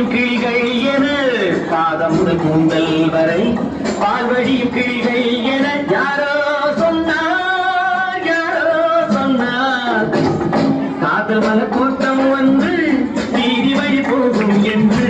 வழியும் கிளிகள் என பாதம் முதல் கூந்தல் வரை பால் வழியும் கிளிகள் என யாரோ சொன்னார் யாரோ சொன்னார் காதல் மன கூட்டம் வந்து வீதி வழி போகும் என்று